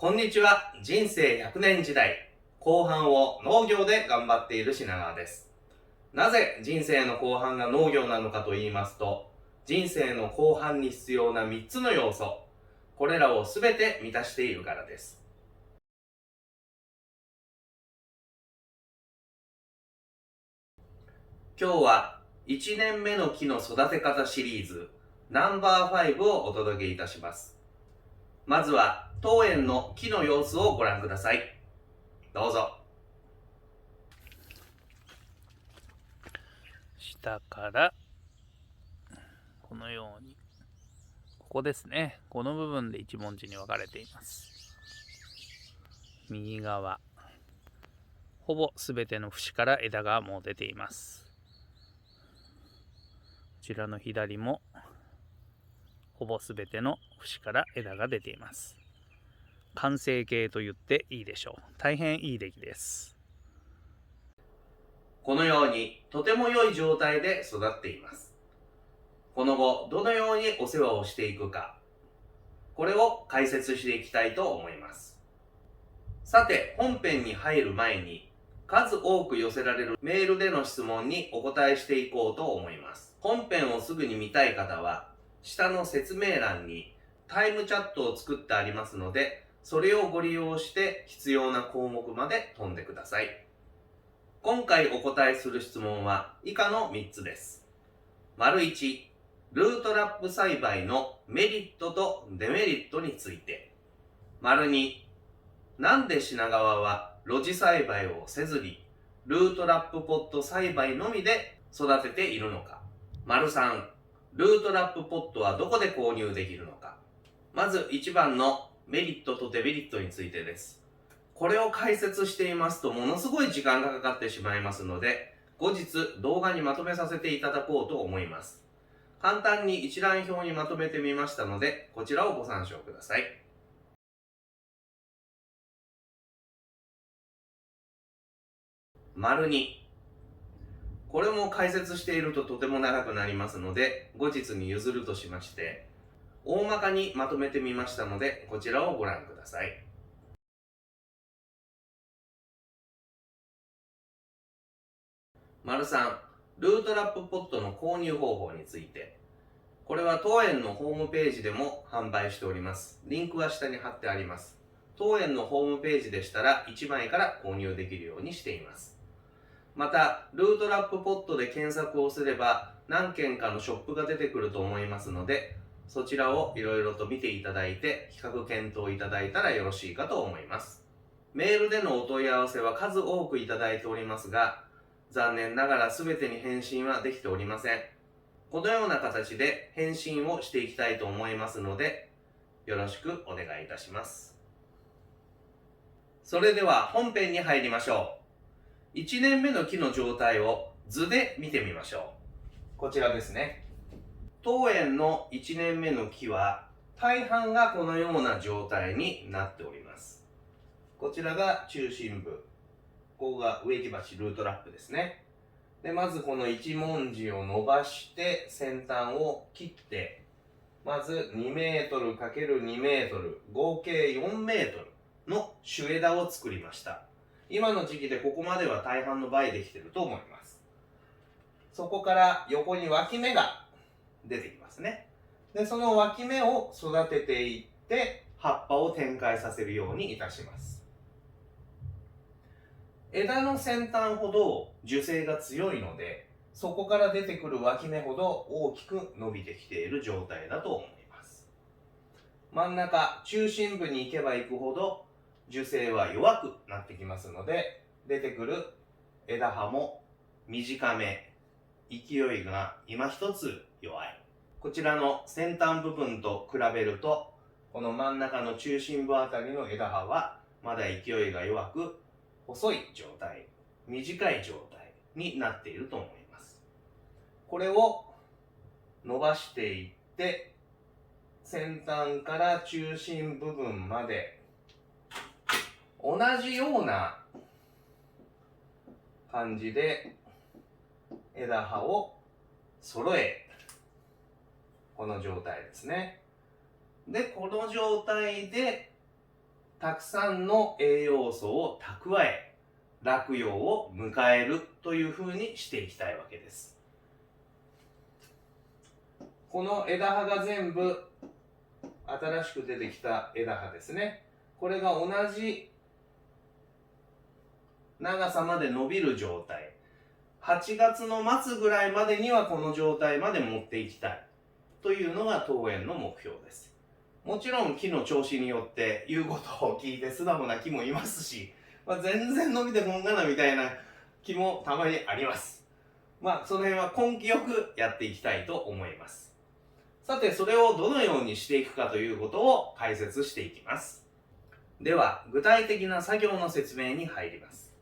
こんにちは。人生100年時代後半を農業で頑張っている品川です。なぜ人生の後半が農業なのかと言いますと、人生の後半に必要な3つの要素、これらをすべて満たしているからです。今日は1年目の木の育て方シリーズナンバー5をお届けいたします。まずは当園の木の様子をご覧ください。どうぞ。下からこのように、ここですね、この部分で一文字に分かれています。右側、ほぼ全ての節から枝がもう出ています。こちらの左もほぼ全ての節から枝が出ています。完成形と言っていいでしょう。大変いい出来です。このようにとても良い状態で育っています。この後どのようにお世話をしていくか、これを解説していきたいと思います。さて、本編に入る前に数多く寄せられるメールでの質問にお答えしていこうと思います。本編をすぐに見たい方は下の説明欄にタイムチャットを作ってありますので、それをご利用して必要な項目まで飛んでください。今回お答えする質問は以下の3つです。1、ルートラップ栽培のメリットとデメリットについて。2、なんで品川は露地栽培をせずにルートラップポット栽培のみで育てているのか。3、ルートラップポットはどこで購入できるのか。まず1番のメリットとデメリットについてです。これを解説していますとものすごい時間がかかってしまいますので、後日動画にまとめさせていただこうと思います。簡単に一覧表にまとめてみましたので、こちらをご参照ください。2、これも解説しているととても長くなりますので、後日に譲るとしまして、大まかにまとめてみましたので、こちらをご覧ください。3、ルートラップポットの購入方法について。これは当園のホームページでも販売しております。リンクは下に貼ってあります。当園のホームページでしたら1枚から購入できるようにしています。また、ルートラップポットで検索をすれば何件かのショップが出てくると思いますので、そちらをいろいろと見ていただいて比較検討いただいたらよろしいかと思います。メールでのお問い合わせは数多くいただいておりますが、残念ながら全てに返信はできておりません。このような形で返信をしていきたいと思いますので、よろしくお願いいたします。それでは本編に入りましょう。1年目の木の状態を図で見てみましょう。こちらですね。当園の1年目の木は大半がこのような状態になっております。こちらが中心部、ここが植木鉢ルートラップですね。で、まずこの一文字を伸ばして先端を切って、まず2メートル ×2 メートル、合計4メートルの主枝を作りました。今の時期でここまでは大半の倍できていると思います。そこから横に脇芽が出てきますね。で、その脇芽を育てていって葉っぱを展開させるようにいたします。枝の先端ほど樹勢が強いので、そこから出てくる脇芽ほど大きく伸びてきている状態だと思います。真ん中、中心部に行けば行くほど樹勢は弱くなってきますので、出てくる枝葉も短め、勢いが今一つ弱い。こちらの先端部分と比べると、この真ん中の中心部あたりの枝葉はまだ勢いが弱く、細い状態、短い状態になっていると思います。これを伸ばしていって、先端から中心部分まで同じような感じで枝葉を揃え、この状態ですね。で、この状態でたくさんの栄養素を蓄え、落葉を迎えるというふうにしていきたいわけです。この枝葉が全部新しく出てきた枝葉ですね。これが同じ長さまで伸びる状態。8月の末ぐらいまでにはこの状態まで持っていきたいというのが当園の目標です。もちろん木の調子によって言うことを聞いて素直な木もいますし、全然伸びてこんがなみたいな木もたまにあります。その辺は根気よくやっていきたいと思います。さて、それをどのようにしていくかということを解説していきます。では、具体的な作業の説明に入ります。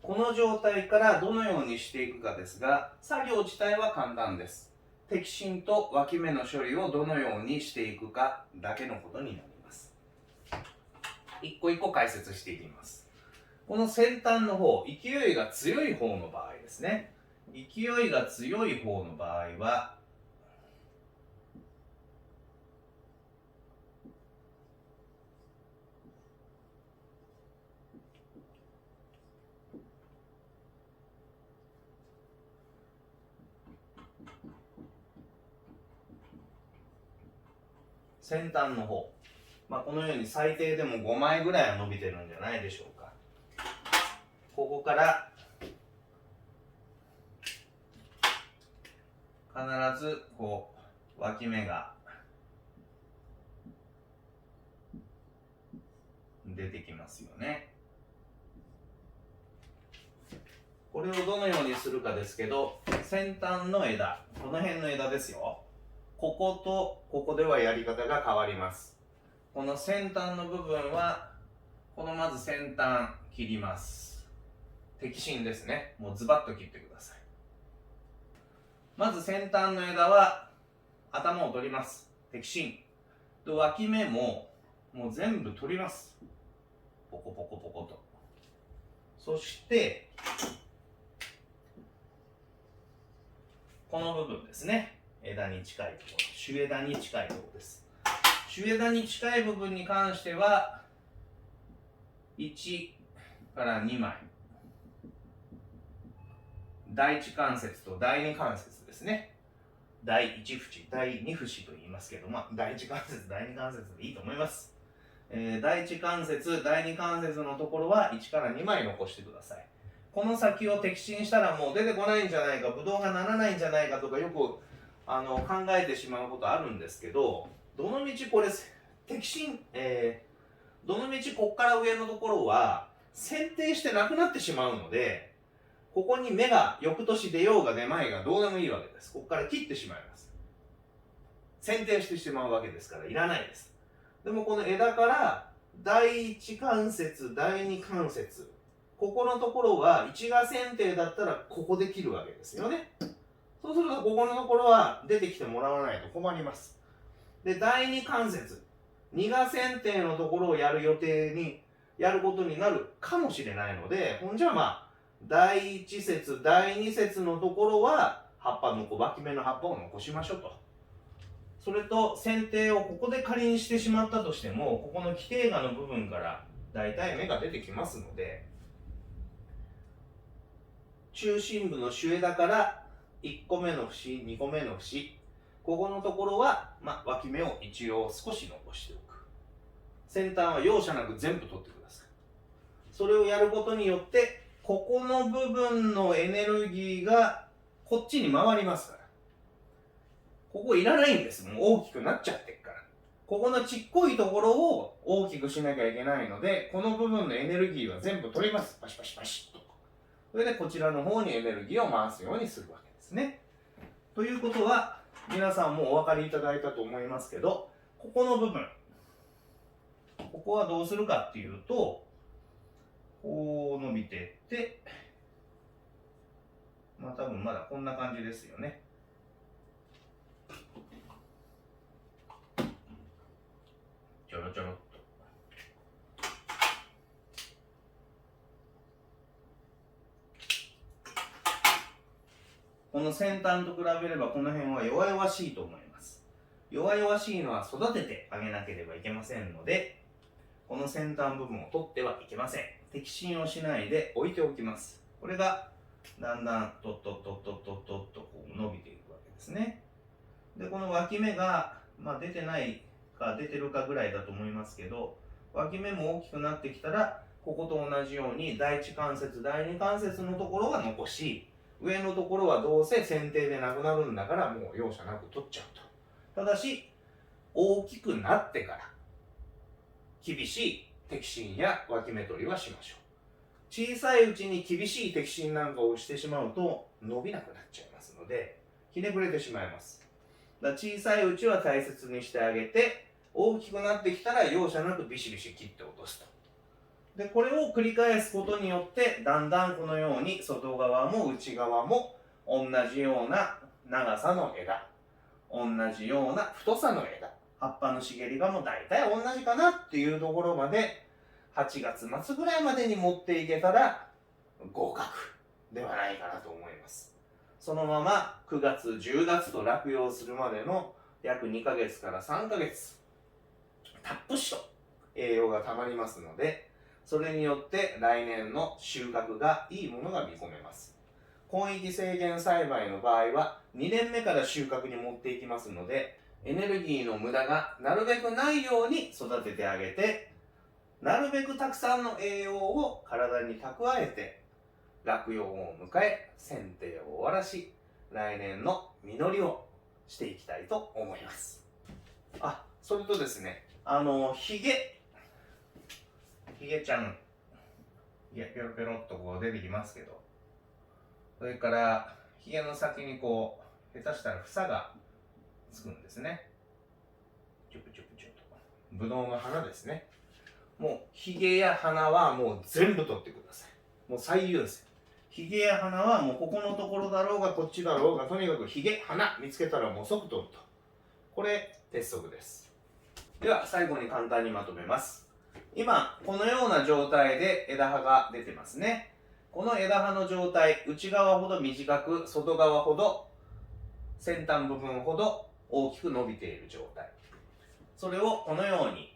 この状態からどのようにしていくかですが、作業自体は簡単です。摘心と脇芽の処理をどのようにしていくかだけのことになります。一個一個解説していきます。この先端の方、勢いが強い方の場合ですね。勢いが強い方の場合は、先端の方、このように最低でも5枚ぐらいは伸びてるんじゃないでしょうか。ここから必ず脇芽が出てきますよね。これをどのようにするかですけど、先端の枝、この辺の枝ですよ。こことここではやり方が変わります。この先端の部分は、このまず先端切ります。摘心ですね。もうズバッと切ってください。まず先端の枝は頭を取ります。摘心。で、脇芽ももう全部取ります。ポコポコポコと。そしてこの部分ですね。枝に近いところ、主枝に近いところです。主枝に近い部分に関しては1から2枚、第一関節と第二関節ですね。第一節、第二節と言いますけど、第一関節、第二関節でいいと思います。第一関節、第二関節のところは1から2枚残してください。この先を摘心したらもう出てこないんじゃないか、ブドウがならないんじゃないかとかよく考えてしまうことあるんですけど、どのみちこれ摘心、どのみちこっから上のところは剪定してなくなってしまうので、ここに芽が翌年出ようが出まいがどうでもいいわけです。ここから切ってしまいます。剪定してしまうわけですからいらないです。でもこの枝から第一関節、第二関節、ここのところは一芽剪定だったらここで切るわけですよね。そうするとここのところは出てきてもらわないと困ります。で、第二関節、二芽剪定のところをやることになるかもしれないので、ほんじゃ第一節、第二節のところは脇芽の葉っぱを残しましょうと。それと剪定をここで仮にしてしまったとしても、ここの基底芽の部分からだいたい芽が出てきますので、中心部の主枝から1個目の節、2個目の節、ここのところは、脇芽を一応少し残しておく。先端は容赦なく全部取ってください。それをやることによって、ここの部分のエネルギーがこっちに回りますから。ここいらないんです。もう大きくなっちゃってるから。ここのちっこいところを大きくしなきゃいけないので、この部分のエネルギーは全部取ります。パシパシパシッと。それでこちらの方にエネルギーを回すようにするわけですね。ということは、皆さんもお分かりいただいたと思いますけど、ここの部分、ここはどうするかっていうと、こう伸びていって、多分まだこんな感じですよね。ちょろちょろっと。この先端と比べればこの辺は弱々しいと思います。弱々しいのは育ててあげなければいけませんので、この先端部分を取ってはいけません。摘心をしないで置いておきます。これがだんだんとっとっとっとっとっとっとこう伸びていくわけですね。で、この脇芽が、出てないか出てるかぐらいだと思いますけど、脇芽も大きくなってきたら、ここと同じように第一関節、第二関節のところは残し、上のところはどうせ剪定でなくなるんだからもう容赦なく取っちゃうと。ただし、大きくなってから厳しい摘心や脇芽取りはしましょう。小さいうちに厳しい摘心なんかをしてしまうと伸びなくなっちゃいますので、ひねくれてしまいます。だから小さいうちは大切にしてあげて、大きくなってきたら容赦なくビシビシ切って落とすと。で、これを繰り返すことによって、だんだんこのように外側も内側も同じような長さの枝、同じような太さの枝、葉っぱの茂りがもう大体同じかなっていうところまで、8月末ぐらいまでに持っていけたら合格ではないかなと思います。そのまま9月、10月と落葉するまでの約2ヶ月から3ヶ月、たっぷしと栄養がたまりますので、それによって来年の収穫がいいものが見込めます。根域制限栽培の場合は2年目から収穫に持っていきますので、エネルギーの無駄がなるべくないように育ててあげて、なるべくたくさんの栄養を体に蓄えて、落葉を迎え、剪定を終わらし、来年の実りをしていきたいと思います。それとですね、ヒゲちゃん、ペロペロっとこう出てきますけど、それからヒゲの先にこう下手したら房がつくんですね。チュプチュプチュと。ブドウの花ですね。もうヒゲや花はもう全部取ってください。もう最優先。ヒゲや花はもうここのところだろうがこっちだろうが、とにかくヒゲ、花見つけたらもう即取ると。これ鉄則です。では最後に簡単にまとめます。今このような状態で枝葉が出てますね。この枝葉の状態、内側ほど短く、外側ほど、先端部分ほど大きく伸びている状態。それをこのように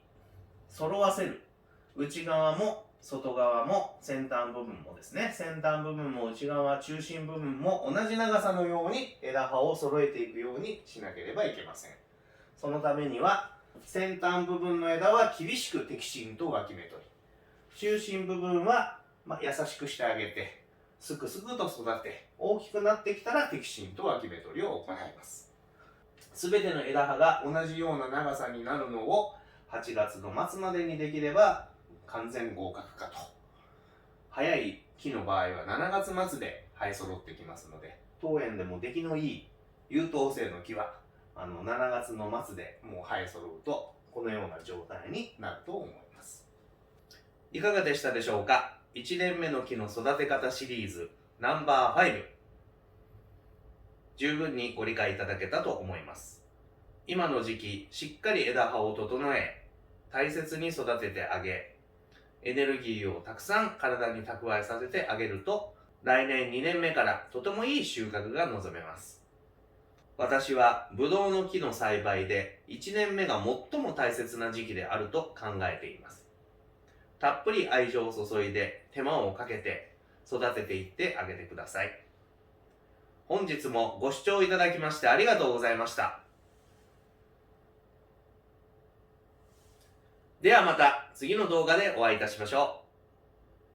揃わせる。内側も外側も先端部分もですね、先端部分も内側、中心部分も同じ長さのように枝葉を揃えていくようにしなければいけません。そのためには、先端部分の枝は厳しく摘心と脇芽取り、中心部分は優しくしてあげて、すくすくと育て、大きくなってきたら摘心と脇芽取りを行います。すべての枝葉が同じような長さになるのを8月の末までにできれば完全合格かと。早い木の場合は7月末で生え揃ってきますので、当園でも出来のいい優等生の木は7月の末でもう生え揃うとこのような状態になると思います。いかがでしたでしょうか。1年目の木の育て方シリーズナンバー5、十分にご理解いただけたと思います。今の時期しっかり枝葉を整え、大切に育ててあげ、エネルギーをたくさん体に蓄えさせてあげると、来年2年目からとてもいい収穫が望めます。私はブドウの木の栽培で1年目が最も大切な時期であると考えています。たっぷり愛情を注いで手間をかけて育てていってあげてください。本日もご視聴いただきましてありがとうございました。ではまた次の動画でお会いいたしましょう。